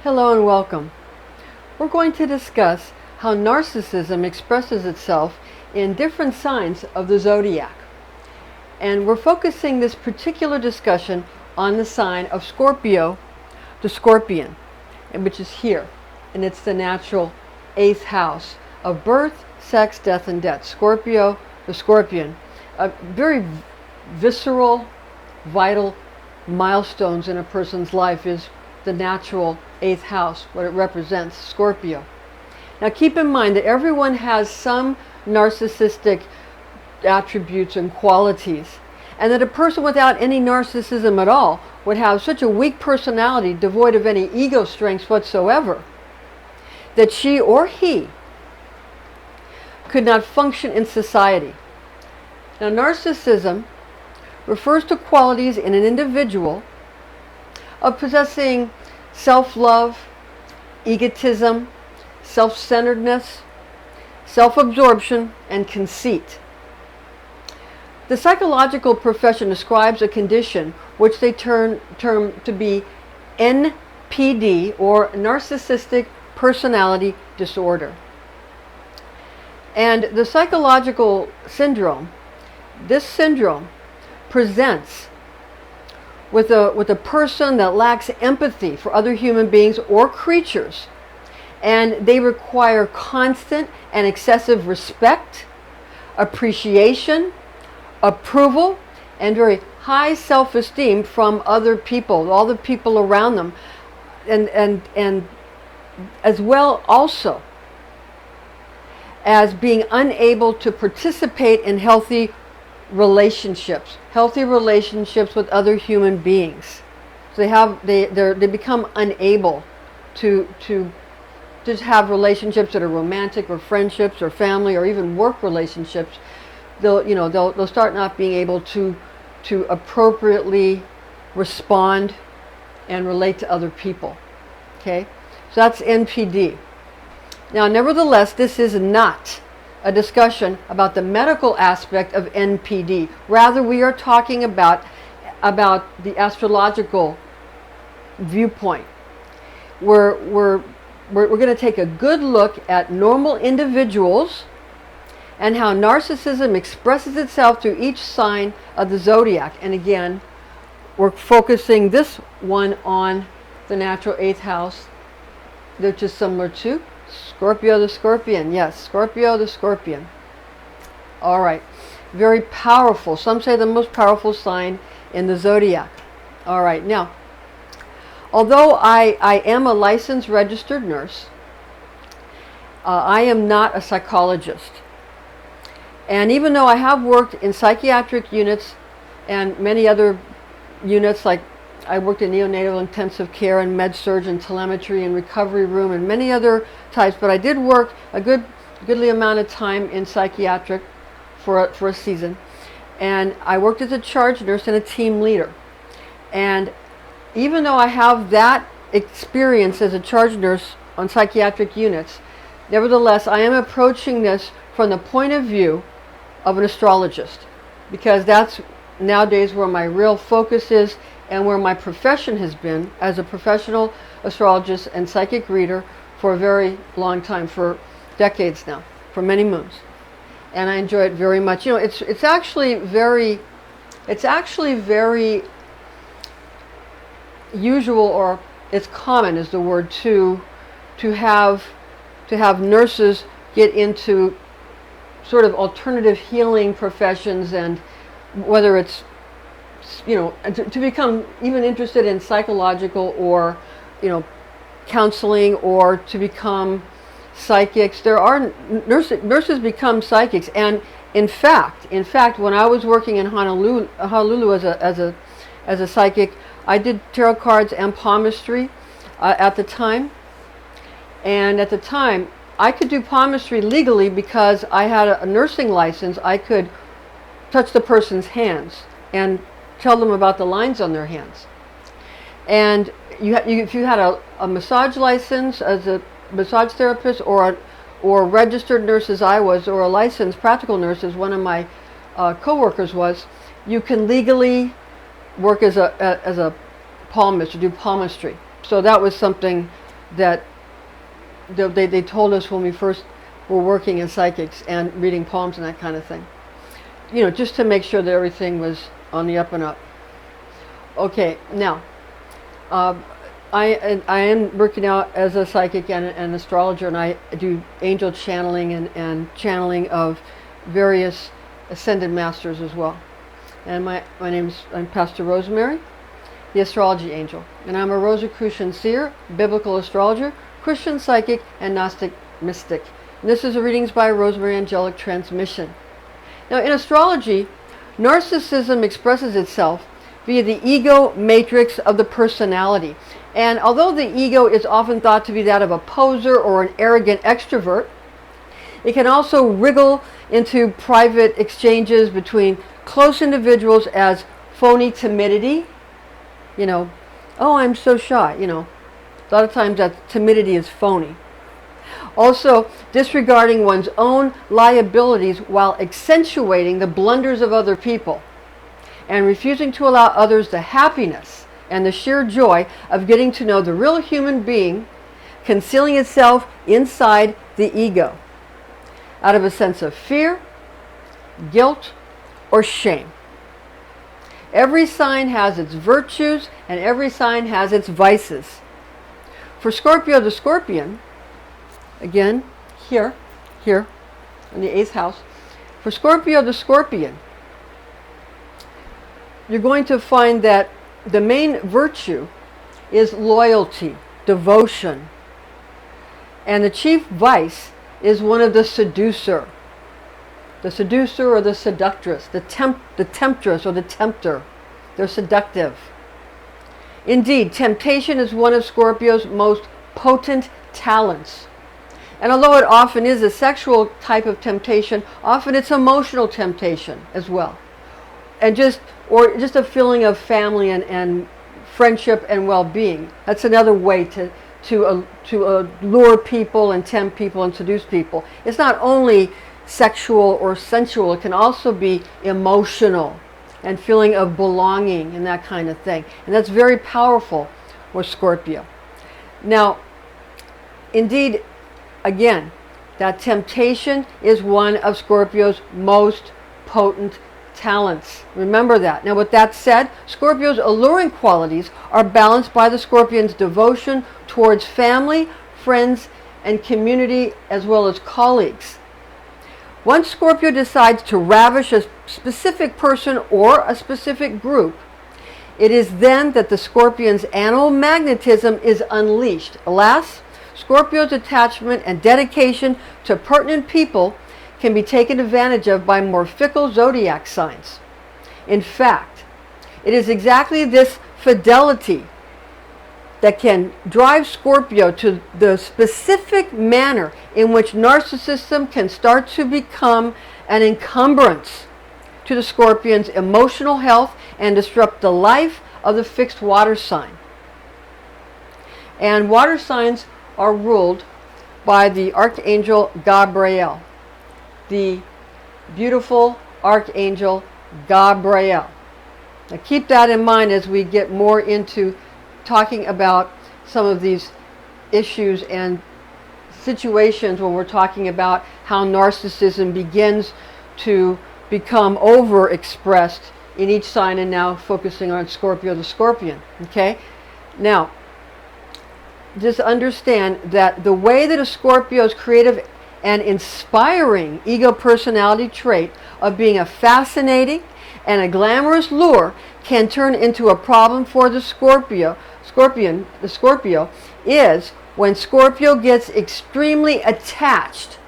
Hello and welcome. We're going to discuss how narcissism expresses itself in different signs of the zodiac. And we're focusing this particular discussion on the sign of Scorpio, the scorpion, which is here. And it's the natural 8th house of birth, sex, death, and death. Scorpio, the scorpion. Very visceral, vital milestones in a person's life is the natural 8th house, what it represents, Scorpio. Now keep in mind that everyone has some narcissistic attributes and qualities, and that a person without any narcissism at all would have such a weak personality, devoid of any ego strengths whatsoever, that she or he could not function in society. Now narcissism refers to qualities in an individual of possessing self-love, egotism, self-centeredness, self-absorption, and conceit. The psychological profession describes a condition which they term to be NPD, or Narcissistic Personality Disorder. And the psychological syndrome, this syndrome presents with a person that lacks empathy for other human beings or creatures, and they require constant and excessive respect, appreciation, approval, and very high self-esteem from other people, all the people around them, and as well also as being unable to participate in healthy relationships with other human beings. So they become unable to just have relationships that are romantic or friendships or family or even work relationships. They'll start not being able to appropriately respond and relate to other people. Okay, so that's NPD. Now, nevertheless, this is not a discussion about the medical aspect of NPD. Rather, we are talking about the astrological viewpoint. We're going to take a good look at normal individuals and how narcissism expresses itself through each sign of the zodiac. And again, we're focusing this one on the natural 8th house, which is similar to Scorpio the scorpion. Yes, Scorpio the scorpion. All right. Very powerful. Some say the most powerful sign in the zodiac. All right. Now, although I am a licensed registered nurse, I am not a psychologist. And even though I have worked in psychiatric units and many other units, like I worked in neonatal intensive care and med surg and telemetry and recovery room and many other types, but I did work a goodly amount of time in psychiatric for a season, and I worked as a charge nurse and a team leader. And even though I have that experience as a charge nurse on psychiatric units, nevertheless I am approaching this from the point of view of an astrologist, because that's nowadays where my real focus is and where my profession has been as a professional astrologist and psychic reader for a very long time, for decades now, for many moons. And I enjoy it very much. You know, it's actually very usual, or it's common is the word, to have nurses get into sort of alternative healing professions, and whether it's, to become even interested in psychological or, counseling, or to become psychics. There are nurses become psychics, and in fact, when I was working in Honolulu as a psychic, I did tarot cards and palmistry at the time. And at the time, I could do palmistry legally because I had a nursing license. I could touch the person's hands and tell them about the lines on their hands. And if you had a massage license as a massage therapist, or registered nurse as I was, or a licensed practical nurse as one of my co-workers was, you can legally work as a palmist, or do palmistry. So that was something that they told us when we first were working in psychics and reading palms and that kind of thing. You know, just to make sure that everything was on the up and up. Okay, now, I am working out as a psychic and an astrologer, and I do angel channeling and channeling of various ascended masters as well. And I'm Pastor Rosemary, the Astrology Angel, and I'm a Rosicrucian seer, biblical astrologer, Christian psychic, and Gnostic mystic. And this is a readings by Rosemary Angelic Transmission. Now, in astrology, narcissism expresses itself via the ego matrix of the personality. And although the ego is often thought to be that of a poser or an arrogant extrovert, it can also wriggle into private exchanges between close individuals as phony timidity. You know, oh, I'm so shy, you know. A lot of times that timidity is phony. Also, disregarding one's own liabilities while accentuating the blunders of other people, and refusing to allow others the happiness and the sheer joy of getting to know the real human being, concealing itself inside the ego, out of a sense of fear, guilt, or shame. Every sign has its virtues, and every sign has its vices. For Scorpio the Scorpion, again, here, in the 8th house, for Scorpio the Scorpion, you're going to find that the main virtue is loyalty, devotion. And the chief vice is one of the seducer. The seducer or the seductress, the temptress or the tempter. They're seductive. Indeed, temptation is one of Scorpio's most potent talents. And although it often is a sexual type of temptation, often it's emotional temptation as well. And just a feeling of family and friendship and well-being. That's another way to lure people and tempt people and seduce people. It's not only sexual or sensual, it can also be emotional and feeling of belonging and that kind of thing. And that's very powerful with Scorpio. Now, indeed, again, that temptation is one of Scorpio's most potent talents. Remember that. Now, with that said, Scorpio's alluring qualities are balanced by the Scorpion's devotion towards family, friends, and community, as well as colleagues. Once Scorpio decides to ravish a specific person or a specific group, it is then that the Scorpion's animal magnetism is unleashed. Alas, Scorpio's attachment and dedication to pertinent people can be taken advantage of by more fickle zodiac signs. In fact, it is exactly this fidelity that can drive Scorpio to the specific manner in which narcissism can start to become an encumbrance to the Scorpion's emotional health and disrupt the life of the fixed water sign. And water signs are ruled by the Archangel Gabriel, the beautiful Archangel Gabriel. Now keep that in mind as we get more into talking about some of these issues and situations when we're talking about how narcissism begins to become overexpressed in each sign, and now focusing on Scorpio the Scorpion. Okay? Now, just understand that the way that a Scorpio's creative and inspiring ego personality trait of being a fascinating and a glamorous lure can turn into a problem for the Scorpio is when Scorpio gets extremely attached,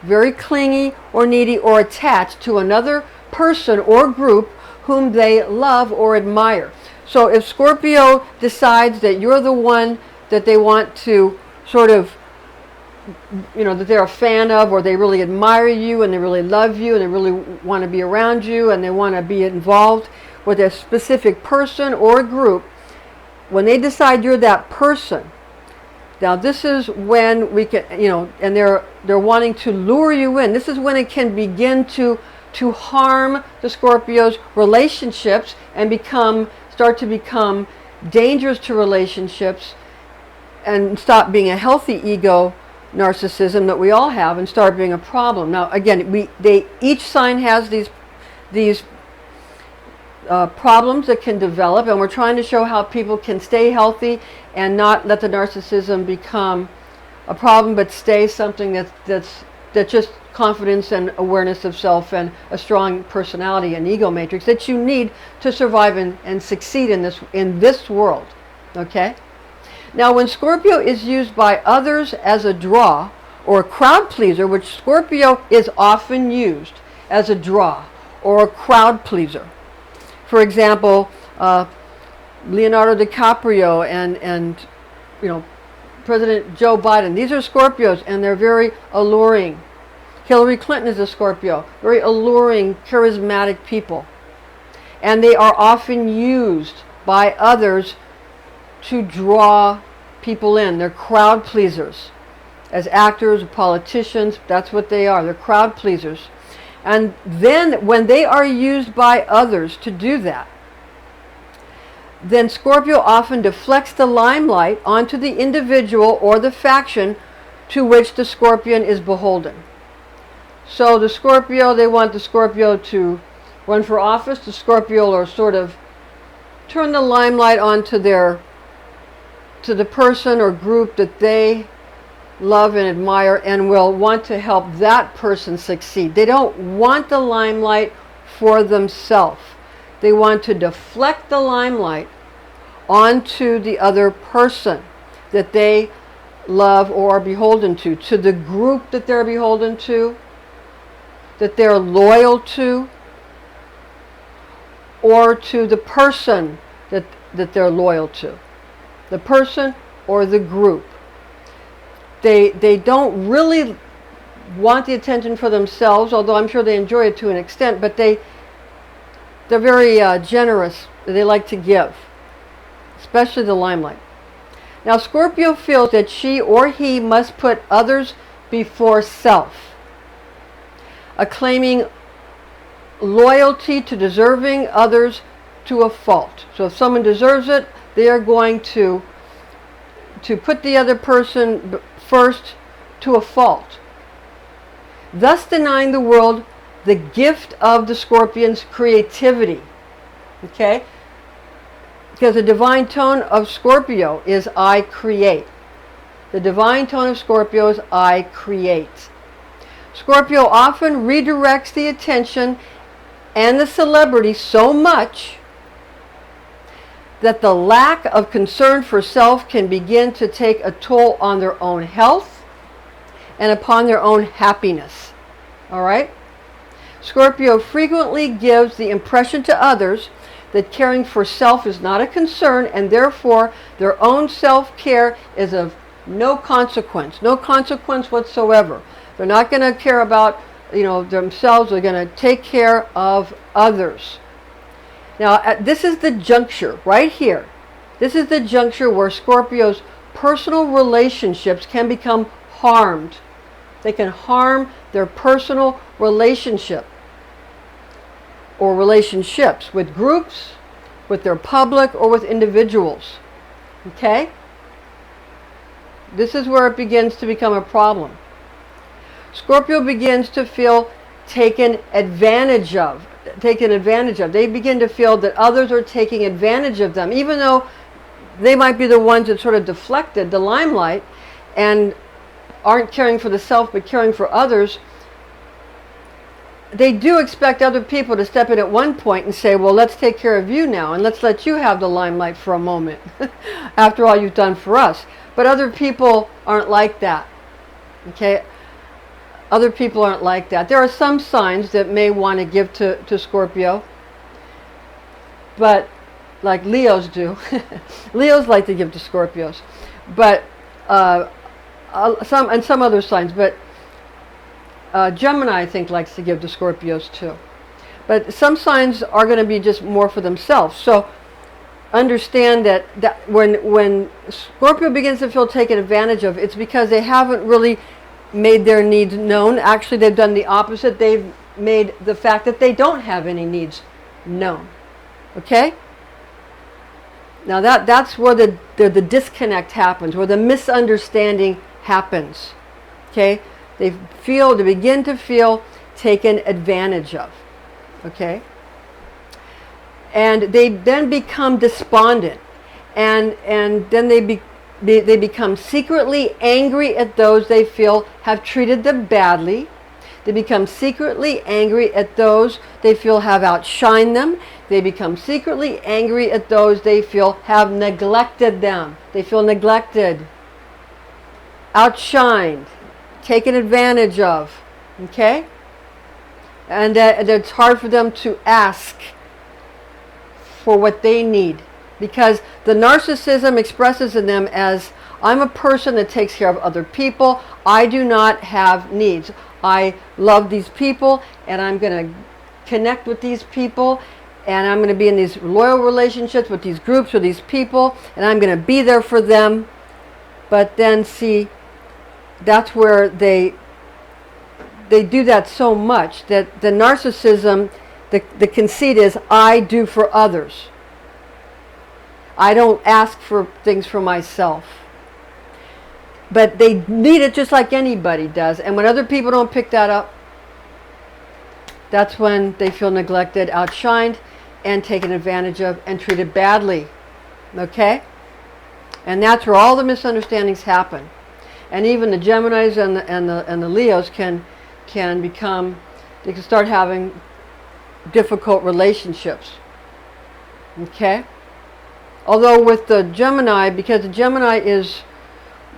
very clingy or needy or attached to another person or group whom they love or admire. So if Scorpio decides that you're the one that they want to sort of, you know, that they're a fan of, or they really admire you and they really love you and they really want to be around you and they want to be involved with a specific person or group, when they decide you're that person, now this is when we can, you know, and they're wanting to lure you in. This is when it can begin to harm the Scorpio's relationships and start to become dangerous to relationships and stop being a healthy ego narcissism that we all have, and start being a problem. Now again, each sign has these problems that can develop, and we're trying to show how people can stay healthy and not let the narcissism become a problem, but stay something that's just confidence and awareness of self and a strong personality and ego matrix that you need to survive and succeed in this world. Okay? Now when Scorpio is used by others as a draw or a crowd pleaser, which Scorpio is often used as a draw or a crowd pleaser. For example, Leonardo DiCaprio and President Joe Biden. These are Scorpios, and they're very alluring. Hillary Clinton is a Scorpio. Very alluring, charismatic people. And they are often used by others to draw people in. They're crowd pleasers. As actors, politicians, that's what they are. They're crowd pleasers. And then when they are used by others to do that, then Scorpio often deflects the limelight onto the individual or the faction to which the Scorpion is beholden. So the Scorpio, they want the Scorpio to run for office. The Scorpio will sort of turn the limelight onto to the person or group that they love and admire, and will want to help that person succeed. They don't want the limelight for themselves. They want to deflect the limelight onto the other person that they love or are beholden to the group that they're beholden to, that they're loyal to, or to the person that they're loyal to. The person or the group. They don't really want the attention for themselves, although I'm sure they enjoy it to an extent, but they're very generous. They like to give, especially the limelight. Now Scorpio feels that she or he must put others before self, acclaiming loyalty to deserving others to a fault. So if someone deserves it, they are going to put the other person first to a fault, thus denying the world the gift of the Scorpion's creativity. Okay? Because the divine tone of Scorpio is I create. The divine tone of Scorpio is I create. Scorpio often redirects the attention and the celebrity so much that the lack of concern for self can begin to take a toll on their own health and upon their own happiness. All right? Scorpio frequently gives the impression to others that caring for self is not a concern, and therefore their own self-care is of no consequence whatsoever. They're not going to care about themselves. They're going to take care of others. Now, this is the juncture right here. This is the juncture where Scorpio's personal relationships can become harmed. They can harm their personal relationship or relationships with groups, with their public, or with individuals. Okay? This is where it begins to become a problem. Scorpio begins to feel taken advantage of. They begin to feel that others are taking advantage of them, even though they might be the ones that sort of deflected the limelight and aren't caring for the self but caring for others. They do expect other people to step in at one point and say, well, let's take care of you now and let's let you have the limelight for a moment after all you've done for us. But other people aren't like that. Okay? Other people aren't like that. There are some signs that may want to give to Scorpio, but like Leos do. Leos like to give to Scorpios, but some other signs. But Gemini, I think, likes to give to Scorpios too. But some signs are going to be just more for themselves. So understand that when Scorpio begins to feel taken advantage of, it's because they haven't really made their needs known. Actually, they've done the opposite. They've made the fact that they don't have any needs known. Okay? Now that's where the disconnect happens, where the misunderstanding happens. Okay? They begin to feel taken advantage of. Okay? And they then become despondent. And then they become secretly angry at those they feel have treated them badly. They become secretly angry at those they feel have outshined them. They become secretly angry at those they feel have neglected them. They feel neglected, outshined, taken advantage of. Okay? And that it's hard for them to ask for what they need, because the narcissism expresses in them as, I'm a person that takes care of other people. I do not have needs. I love these people, and I'm going to connect with these people, and I'm going to be in these loyal relationships with these groups, with these people, and I'm going to be there for them. But then, see, that's where they do that so much that the narcissism, the conceit is, I do for others. I don't ask for things for myself. But they need it just like anybody does. And when other people don't pick that up, that's when they feel neglected, outshined, and taken advantage of, and treated badly. Okay? And that's where all the misunderstandings happen. And even the Geminis and the Leos can become, they can start having difficult relationships. Okay? Although with the Gemini, because the Gemini is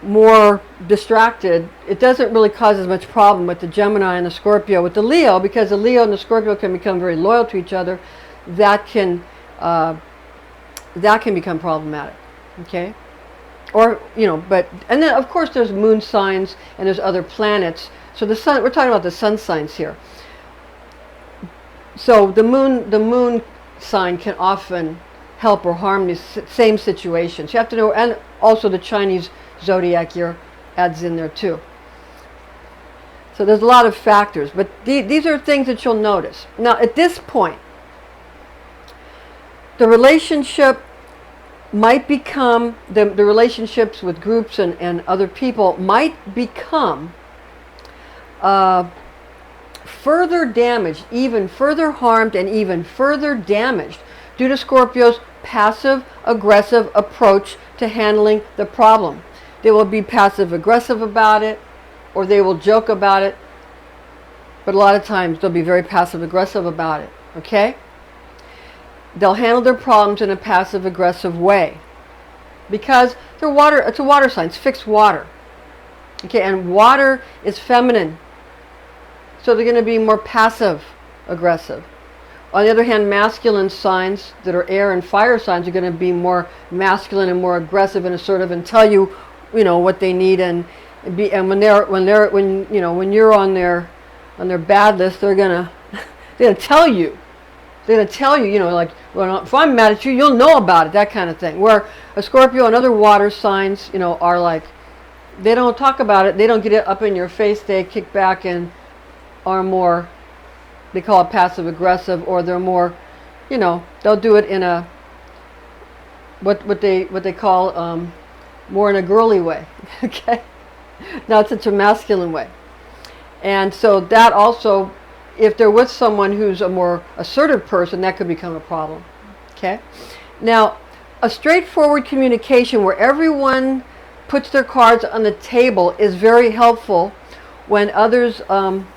more distracted, it doesn't really cause as much problem with the Gemini and the Scorpio. With the Leo, because the Leo and the Scorpio can become very loyal to each other, that can become problematic. Okay? Or, but, and then of course there's moon signs and there's other planets. So the sun, we're talking about the sun signs here. So the moon sign can often help or harm these same situations. You have to know, and also the Chinese zodiac year adds in there too. So there's a lot of factors, but these are things that you'll notice. Now at this point, the relationship might become, the relationships with groups and other people might become further damaged, even further harmed, and even further damaged due to Scorpio's passive-aggressive approach to handling the problem. They will be passive-aggressive about it, or they will joke about it, but a lot of times they'll be very passive-aggressive about it, okay? They'll handle their problems in a passive-aggressive way because they're water. It's a water sign. It's fixed water, okay? And water is feminine, so they're going to be more passive-aggressive. On the other hand, masculine signs that are air and fire signs are going to be more masculine and more aggressive and assertive and tell you, what they need, and when you're on their bad list, they're gonna tell you. They're going to tell you, like, well, if I'm mad at you, you'll know about it, that kind of thing. Where a Scorpio and other water signs, are like, they don't talk about it. They don't get it up in your face. They kick back and are more, they call it passive aggressive, or they're more, they'll do it in a, what they call, more in a girly way, okay? Not such a masculine way. And so that also, if they're with someone who's a more assertive person, that could become a problem. Okay? Now, a straightforward communication where everyone puts their cards on the table is very helpful when others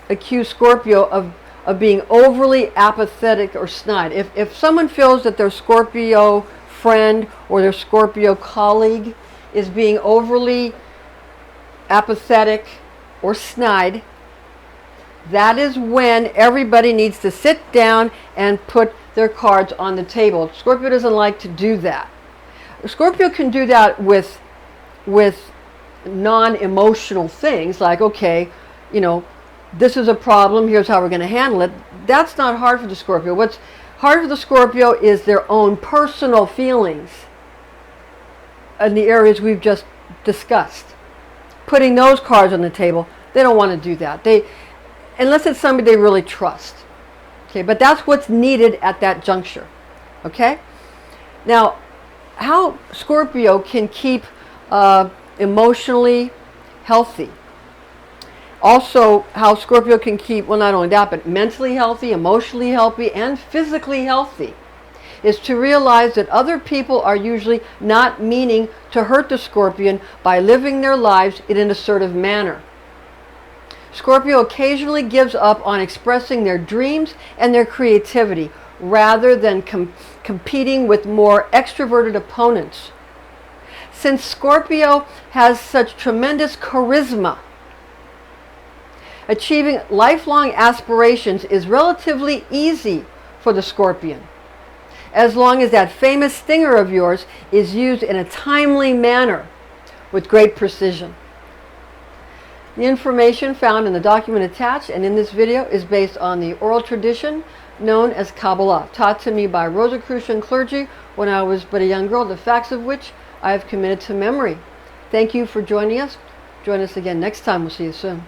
accuse Scorpio of being overly apathetic or snide. If someone feels that their Scorpio friend or their Scorpio colleague is being overly apathetic or snide, that is when everybody needs to sit down and put their cards on the table. Scorpio doesn't like to do that. Scorpio can do that with non-emotional things like, okay, this is a problem, here's how we're going to handle it. That's not hard for the Scorpio. What's hard for the Scorpio is their own personal feelings in the areas we've just discussed. Putting those cards on the table, they don't want to do that. Unless it's somebody they really trust. Okay, but that's what's needed at that juncture. Okay? Now, how Scorpio can keep emotionally healthy. Also, how Scorpio can keep, well, not only that, but mentally healthy, emotionally healthy, and physically healthy, is to realize that other people are usually not meaning to hurt the Scorpion by living their lives in an assertive manner. Scorpio occasionally gives up on expressing their dreams and their creativity rather than competing with more extroverted opponents. Since Scorpio has such tremendous charisma, achieving lifelong aspirations is relatively easy for the Scorpion, as long as that famous stinger of yours is used in a timely manner with great precision. The information found in the document attached and in this video is based on the oral tradition known as Kabbalah, taught to me by Rosicrucian clergy when I was but a young girl, the facts of which I have committed to memory. Thank you for joining us. Join us again next time. We'll see you soon.